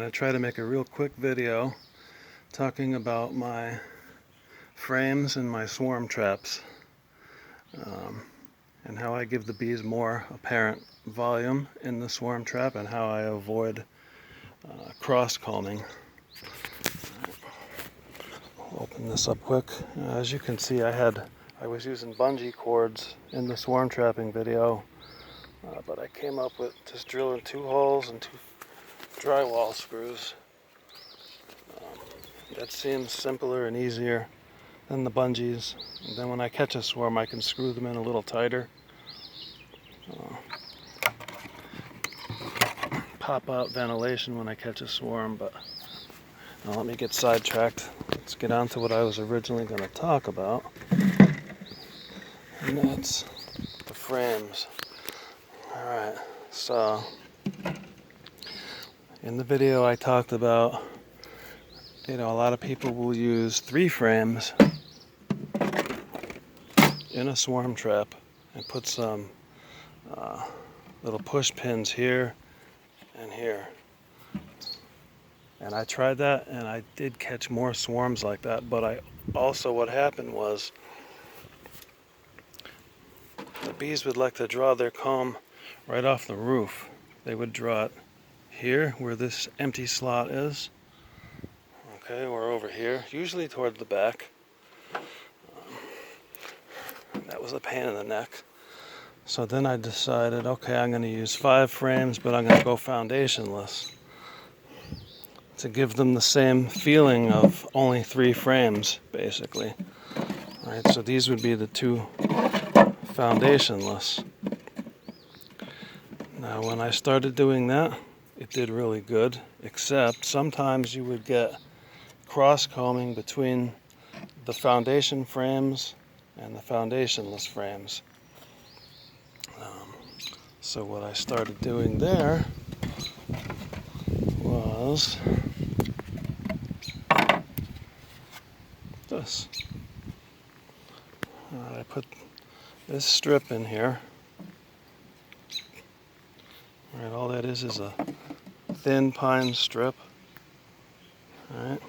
going to try to make a real quick video talking about my frames and my swarm traps, and how I give the bees more apparent volume in the swarm trap and how I avoid cross-combing. I'll open this up quick. As you can see, I was using bungee cords in the swarm trapping video, but I came up with just drilling 2 holes and 2 drywall screws. That seems simpler and easier than the bungees. And then when I catch a swarm, I can screw them in a little tighter. Pop out ventilation when I catch a swarm, but now let me get sidetracked. Let's get on to what I was originally going to talk about, and that's the frames. Alright, so in the video I talked about, a lot of people will use 3 frames in a swarm trap and put some little push pins here and here. And I tried that, and I did catch more swarms like that, but what happened was the bees would like to draw their comb right off the roof. They would draw it here where this empty slot is, okay, or over here, usually toward the back. That was a pain in the neck. So then I decided, okay, I'm going to use 5 frames, but I'm going to go foundationless to give them the same feeling of only 3 frames, basically. All right, so these would be the 2 foundationless. Now, when I started doing that, it did really good, except sometimes you would get cross-combing between the foundation frames and the foundationless frames. So what I started doing there was this. I put this strip in here. Alright, all that is a thin pine strip. Alright,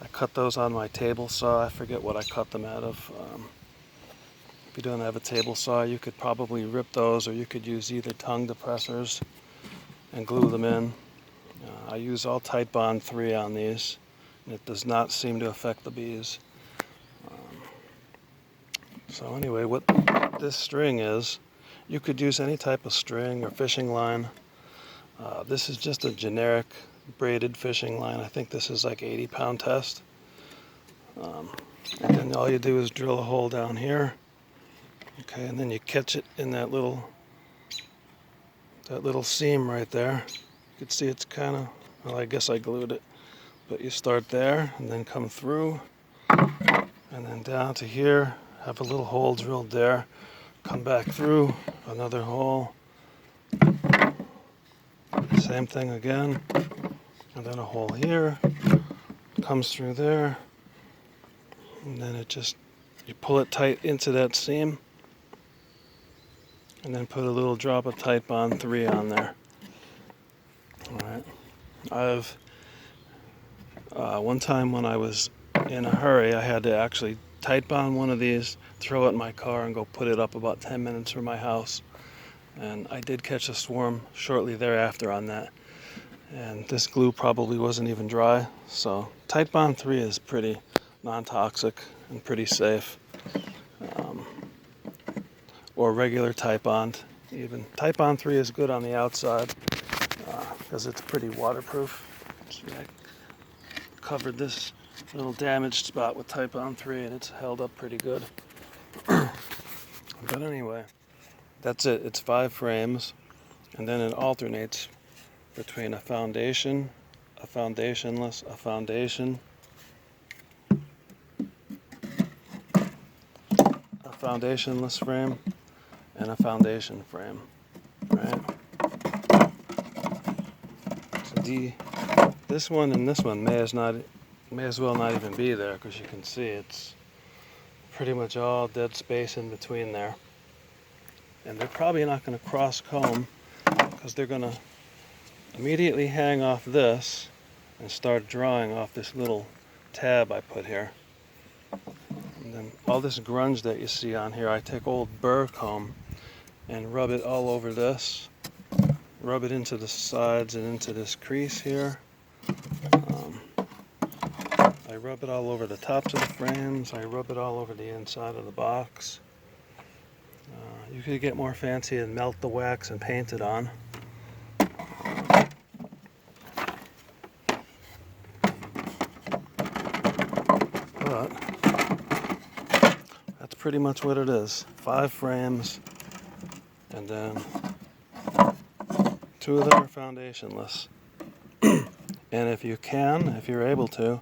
I cut those on my table saw. I forget what I cut them out of. If you don't have a table saw, you could probably rip those, or you could use either tongue depressors and glue them in. I use all Tight Bond 3 on these, and it does not seem to affect the bees. So anyway, what this string is, you could use any type of string or fishing line. This is just a generic braided fishing line. I think this is like 80-pound test. And then all you do is drill a hole down here. Okay, and then you catch it in that little seam right there. You can see it's kind of, well, I guess I glued it. But you start there and then come through and then down to here, have a little hole drilled there, come back through, another hole, same thing again, and then a hole here, comes through there, and then you pull it tight into that seam, and then put a little drop of Tight Bond 3 on there. Alright, one time when I was in a hurry, I had to actually Tight Bond one of these, throw it in my car, and go put it up about 10 minutes from my house. And I did catch a swarm shortly thereafter on that. And this glue probably wasn't even dry. So Tight Bond 3 is pretty non-toxic and pretty safe. Or regular Tight Bond even. Tight Bond 3 is good on the outside because it's pretty waterproof. See, I covered this little damaged spot with Tight Bond 3 and it's held up pretty good. But anyway, that's it. It's 5 frames, and then it alternates between a foundation, a foundationless, a foundation, a foundationless frame, and a foundation frame. Right? So this one and this one may as well not even be there, because you can see it's pretty much all dead space in between there. And they're probably not going to cross comb, because they're going to immediately hang off this and start drawing off this little tab I put here. And then all this grunge that you see on here, I take old burr comb and rub it all over this. Rub it into the sides and into this crease here. I rub it all over the tops of the frames. I rub it all over the inside of the box. You could get more fancy and melt the wax and paint it on. But that's pretty much what it is. 5 frames, and then 2 of them are foundationless. And if you can, if you're able to,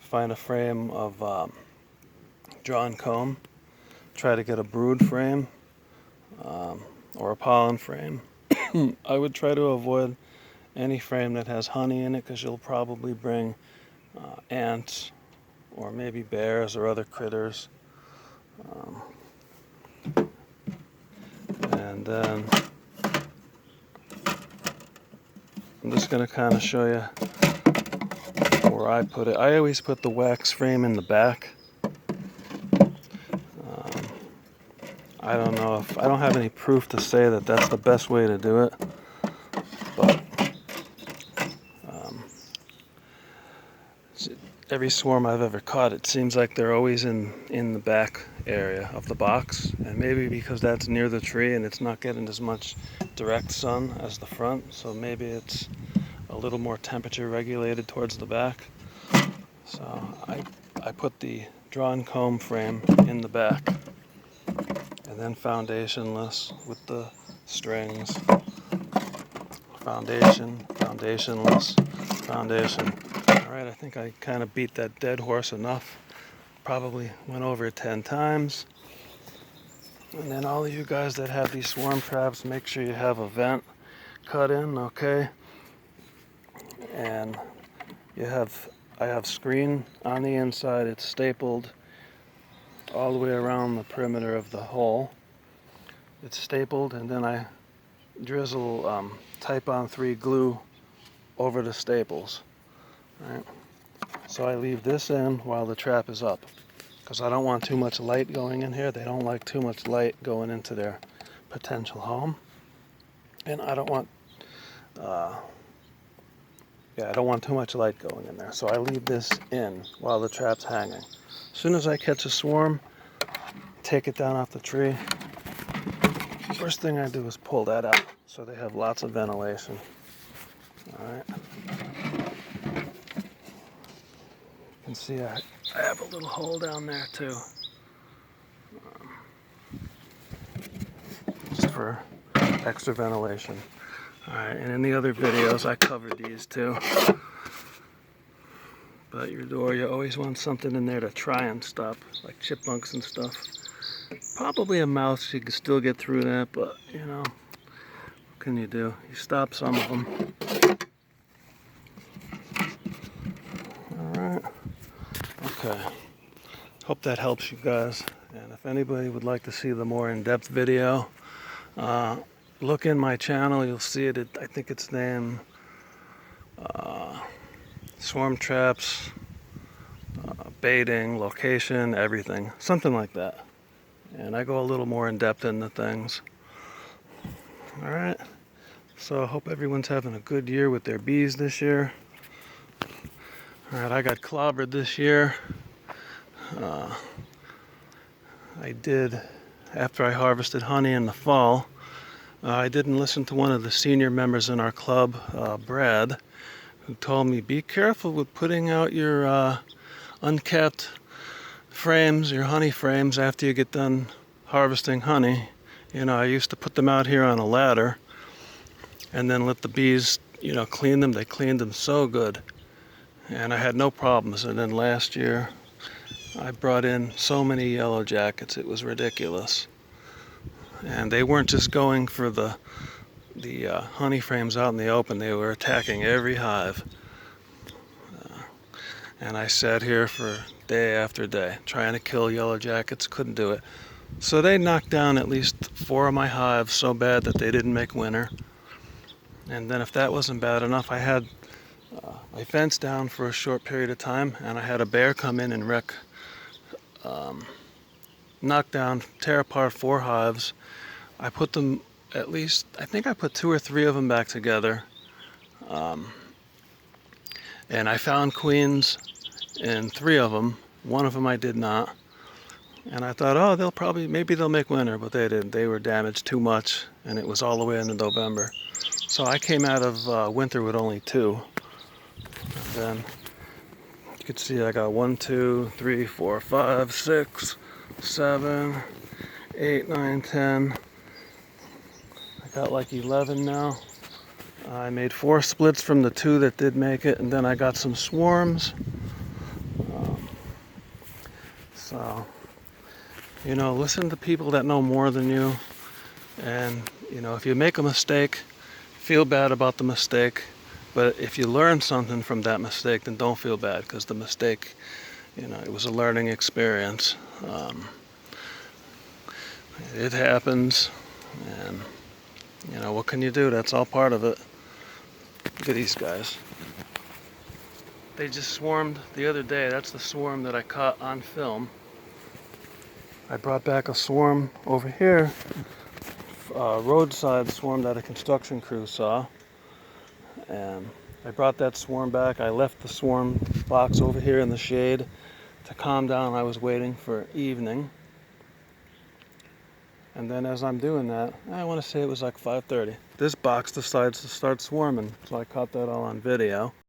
find a frame of drawn comb. Try to get a brood frame or a pollen frame. I would try to avoid any frame that has honey in it, because you'll probably bring ants or maybe bears or other critters. And then I'm just going to kind of show you where I put it. I always put the wax frame in the back. I don't know if I don't have any proof to say that that's the best way to do it, but every swarm I've ever caught, it seems like they're always in the back area of the box, and maybe because that's near the tree and it's not getting as much direct sun as the front, so maybe it's a little more temperature regulated towards the back. So I put the drawn comb frame in the back, and then foundationless with the strings. Foundation, foundationless, foundation. Alright, I think I kind of beat that dead horse enough. Probably went over it 10 times. And then all of you guys that have these swarm traps, make sure you have a vent cut in, okay? And I have screen on the inside. It's stapled all the way around the perimeter of the hole. It's stapled, and then I drizzle Type on 3 glue over the staples. Right. So I leave this in while the trap is up, because I don't want too much light going in here. They don't like too much light going into their potential home, and I don't want I don't want too much light going in there. So I leave this in while the trap's hanging. As soon as I catch a swarm, take it down off the tree. First thing I do is pull that out so they have lots of ventilation. Alright. You can see I have a little hole down there too. Just for extra ventilation. Alright, and in the other videos I covered these too. But your door, you always want something in there to try and stop, like chipmunks and stuff. Probably a mouse, you can still get through that, but you know, what can you do? You stop some of them. Alright. Okay. Hope that helps you guys. And if anybody would like to see the more in-depth video, look in my channel, you'll see it. I think it's named Swarm Traps, Baiting, Location, Everything. Something like that. And I go a little more in depth into things. Alright. So I hope everyone's having a good year with their bees this year. Alright, I got clobbered this year. I did, after I harvested honey in the fall, I didn't listen to one of the senior members in our club, Brad, who told me, be careful with putting out your uncapped frames, your honey frames, after you get done harvesting honey. You know, I used to put them out here on a ladder and then let the bees, you know, clean them. They cleaned them so good, and I had no problems. And then last year I brought in so many yellow jackets, it was ridiculous. And they weren't just going for the honey frames out in the open, they were attacking every hive. And I sat here for day after day trying to kill yellow jackets, couldn't do it. So they knocked down at least 4 of my hives so bad that they didn't make winter. And then if that wasn't bad enough, I had my fence down for a short period of time, and I had a bear come in and knock down, tear apart 4 hives. I put them, at least, I think I put 2 or 3 of them back together. And I found queens in 3 of them. 1 of them I did not. And I thought, oh, maybe they'll make winter, but they didn't. They were damaged too much, and it was all the way into November. So I came out of winter with only 2. And then you can see I got 1, 2, 3, 4, 5, 6, 7, 8, 9, 10. I got like 11 now. I made 4 splits from the 2 that did make it, and then I got some swarms. So, listen to people that know more than you. And, if you make a mistake, feel bad about the mistake. But if you learn something from that mistake, then don't feel bad, because the mistake, it was a learning experience. It happens, and, what can you do? That's all part of it. Look at these guys. They just swarmed the other day. That's the swarm that I caught on film. I brought back a swarm over here, roadside swarm that a construction crew saw. And I brought that swarm back. I left the swarm box over here in the shade to calm down. I was waiting for evening. And then as I'm doing that, I want to say it was like 5:30. This box decides to start swarming. So I caught that all on video.